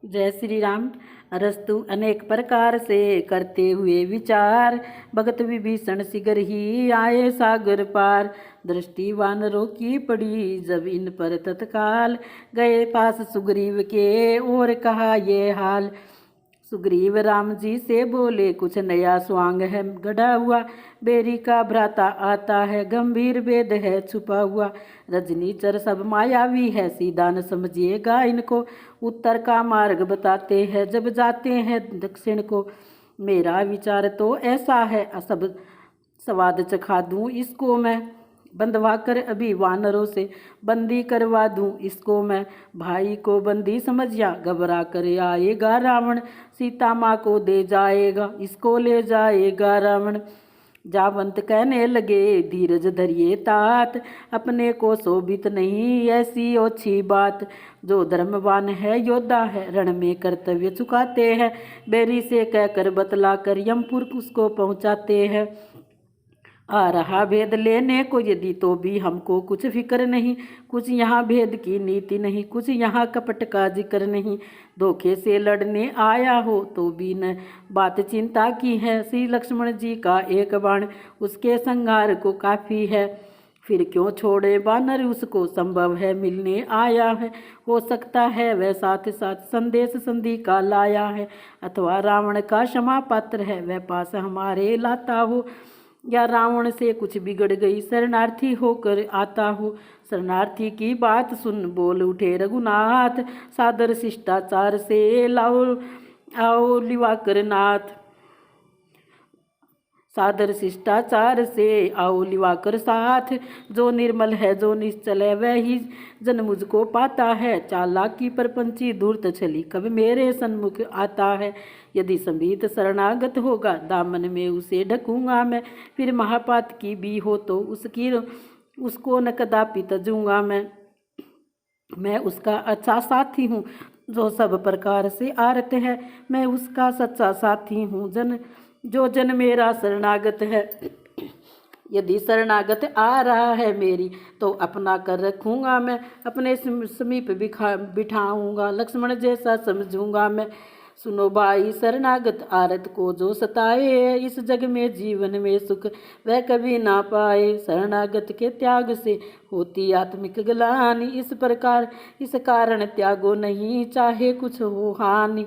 जय श्री राम। अरस्तु अनेक प्रकार से करते हुए विचार, भगत विभीषण शीघ्र ही आए सागर पार। दृष्टि वानरों की पड़ी जब इन पर तत्काल, गए पास सुग्रीव के और कहा ये हाल। सुग्रीव राम जी से बोले कुछ नया स्वांग है गढ़ा हुआ, बेरी का भ्राता आता है गंभीर वेद है छुपा हुआ। रजनीचर सब मायावी है सीधा न समझिएगा इनको, उत्तर का मार्ग बताते हैं जब जाते हैं दक्षिण को। मेरा विचार तो ऐसा है सब स्वाद चखा दूं इसको मैं, बंधवा कर अभी वानरों से बंदी करवा दूं इसको मैं। भाई को बंदी समझिया घबरा कर आएगा रावण, सीता माँ को दे जाएगा इसको ले जाएगा रावण। जावंत कहने लगे धीरज धरिए तात, अपने को शोभित नहीं ऐसी ओछी बात। जो धर्मवान है योद्धा है रण में कर्तव्य चुकाते हैं, बेरी से कहकर बतला कर यमपुर उसको पहुँचाते हैं। आ रहा भेद लेने को यदि तो भी हमको कुछ फिक्र नहीं, कुछ यहाँ भेद की नीति नहीं, कुछ यहाँ कपट का जिक्र नहीं। धोखे से लड़ने आया हो तो भी न बात चिंता की है, श्री लक्ष्मण जी का एक बाण उसके संहार को काफ़ी है। फिर क्यों छोड़े बानर उसको, संभव है मिलने आया है, हो सकता है वह साथ साथ संदेश संधि का लाया है, अथवा रावण का क्षमा पात्र है वह पास हमारे लाता हो, या रावण से कुछ बिगड़ गई शरणार्थी होकर आता हो। शरणार्थी की बात सुन बोल उठे रघुनाथ, सादर शिष्टाचार से लाओ आओ लिवाकर नाथ। सादर शिष्टाचार से आओ लिवाकर साथ, जो निर्मल है जो निश्चल है वह ही जन मुझको पाता है। चालाकी परपंची धूर्त छली कब मेरे सन्मुख आता है, यदि संबित शरणागत होगा दामन में उसे ढकूंगा मैं। फिर महापात की भी हो तो उसको न कदापि तजूंगा मैं उसका अच्छा साथी हूँ जो सब प्रकार से आरत है, मैं उसका सच्चा साथी हूँ जो जन मेरा शरणागत है। यदि शरणागत आ रहा है मेरी तो अपना कर रखूँगा मैं, अपने समीप बिठाऊँगा लक्ष्मण जैसा समझूँगा मैं। सुनो भाई शरणागत आरत को जो सताए, इस जग में जीवन में सुख वह कभी ना पाए। शरणागत के त्याग से होती आत्मिक ग्लानि, इस कारण त्यागो नहीं चाहे कुछ हो हानि।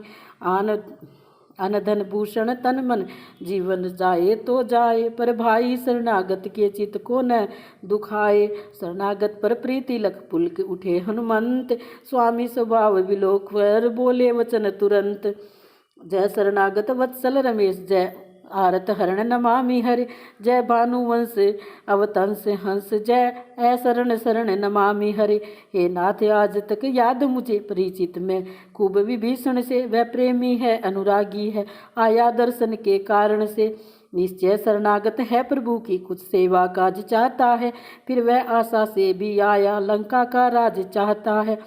अनधन भूषण तन मन जीवन जाए तो जाए, पर भाई शरणागत के चित्त को न दुखाए। शरणागत पर प्रीति लख पुलक उठे हनुमंत, स्वामी स्वभाव विलोक पर बोले वचन तुरंत। जय शरणागत वत्सल रमेश जय आरत हरण नमामि हरि, जय भानुवंश अवतंस हंस जय शरण शरण नमामि हरि। हे नाथ आज तक याद मुझे परिचित में खूब विभीषण से, वह प्रेमी है अनुरागी है आया दर्शन के कारण से। निश्चय शरणागत है प्रभु की कुछ सेवा काज चाहता है, फिर वह आशा से भी आया लंका का राज चाहता है।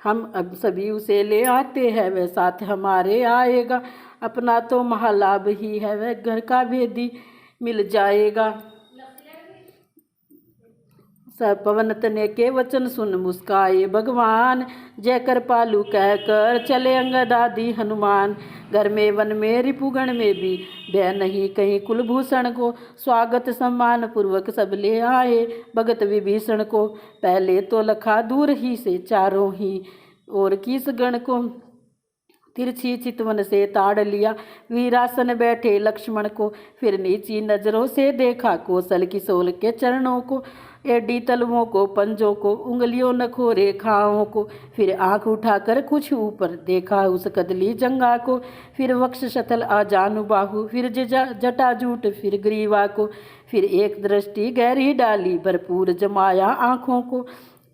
हम अब सभी उसे ले आते हैं वह साथ हमारे आएगा, अपना तो महालाभ ही है वह घर का भेदी मिल जाएगा। सब पवन तने के वचन सुन मुस्काए भगवान, जय कृपालु कहकर चले अंगद आदि हनुमान। घर में वन में रिपुगण में भी भय नहीं कहीं कुलभूषण को, स्वागत सम्मान पूर्वक सब ले आए भगत विभीषण को। पहले तो लखा दूर ही से चारों ही और किस गण को, तिरछी चितवन से ताड़ लिया वीरासन बैठे लक्ष्मण को। फिर नीची नजरों से देखा कौशल किशोर के चरणों को, एडी तलवों को पंजों को उंगलियों नखों रेखाओं को। फिर आंख उठाकर कुछ ऊपर देखा उस कदली जंगा को, फिर वक्ष शतल आजानु बाहु, फिर जटाजूट फिर ग्रीवा को। फिर एक दृष्टि गहरी डाली भरपूर जमाया आँखों को,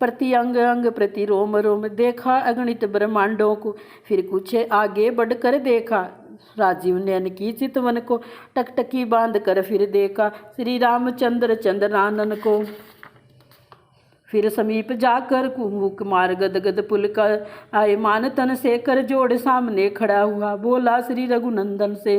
प्रति अंग अंग प्रति रोम रोम देखा अगणित ब्रह्मांडों को। फिर कुछ आगे बढ़कर देखा राजीव नयन की चितवन को, टकटकी बांध कर फिर देखा श्री रामचंद्र चंद्रानन को। फिर समीप जाकर कुमुक मार गदगद पुल कर आए मान तन से कर जोड़ सामने खड़ा हुआ, बोला श्री रघुनंदन से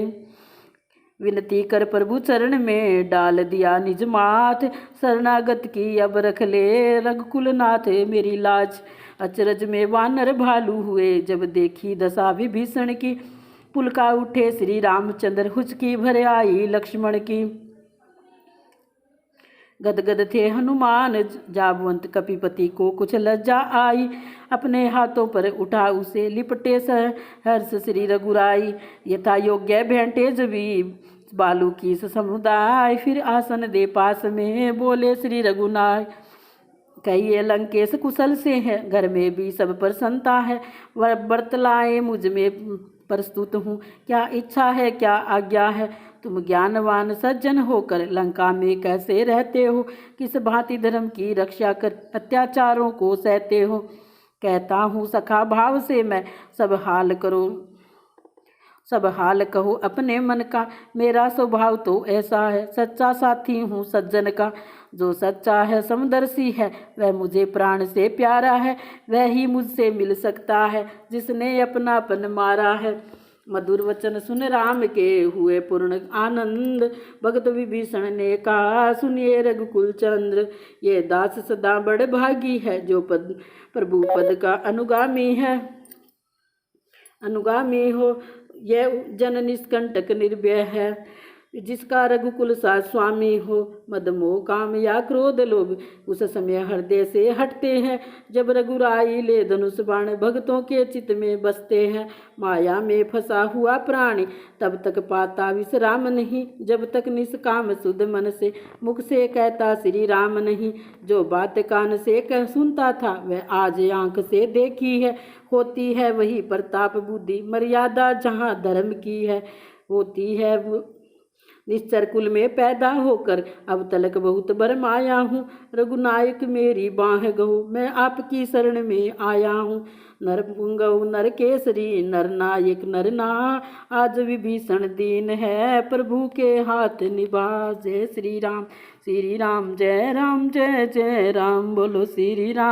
विनती कर प्रभु चरण में डाल दिया निज माथ। शरणागत की अब रख ले रघुकुल नाथ मेरी लाज, अचरज में वानर भालू हुए, जब देखी दशा विभीषण की। पुलका उठे श्री रामचंद्र, हुचकी भर आई लक्ष्मण की। गदगद थे हनुमान, जाबवंत कपिपति को कुछ लज्जा आई। अपने हाथों पर उठा उसे, लिपटे हर्ष श्री रघुराई। यथा योग्य भेंटे जबी, बालू की समुदाय। फिर आसन दे पास में, बोले श्री रघुनाय। कहिए लंकेश कुशल से है, घर में भी सब प्रसन्नता है। व्रत लाए मुझ में प्रस्तुत हूँ, क्या इच्छा है क्या आज्ञा है। तुम ज्ञानवान सज्जन होकर लंका में कैसे रहते हो, किस भांति धर्म की रक्षा कर अत्याचारों को सहते हो। कहता हूँ सखा भाव से मैं, सब हाल कहो अपने मन का। मेरा स्वभाव तो ऐसा है, सच्चा साथी हूँ सज्जन का। जो सच्चा है समदर्शी है, वह मुझे प्राण से प्यारा है। वह ही मुझसे मिल सकता है, जिसने अपनापन मारा है। मधुर वचन सुन राम के, हुए पूर्ण आनंद। भगत विभीषण ने कहा, सुनिए रघुकुल चंद्र। ये दास सदा बड़ भागी है, जो प्रभु पद का अनुगामी हो। यह जन निष्कंटक निर्भय है, जिसका रघुकुल सा स्वामी हो। मदमोह काम या क्रोध लोभ उस समय हृदय से हटते हैं। जब रघुराई ले धनुष बाण, भक्तों के चित्त में बसते हैं। माया में फंसा हुआ प्राणी, तब तक पाता विश्राम नहीं। जब तक निष्काम शुद्ध मन से, मुख से कहता श्री राम नहीं। जो बात कान से सुनता था, वह आज आंख से देखी है। होती है वही प्रताप बुद्धि, मर्यादा जहाँ धर्म की है। होती है निश्चर कुल में पैदा होकर, अब तलक बहुत बरमाया हूँ। रघुनायक मेरी बाँह गहो, मैं आपकी शरण में आया हूँ। नर पुंगव नर केसरी, नर नायक नर ना। आज विभीषण दीन है, प्रभु के हाथ निभा। जय श्री राम, श्री राम जय राम, जय जय राम। बोलो श्री राम।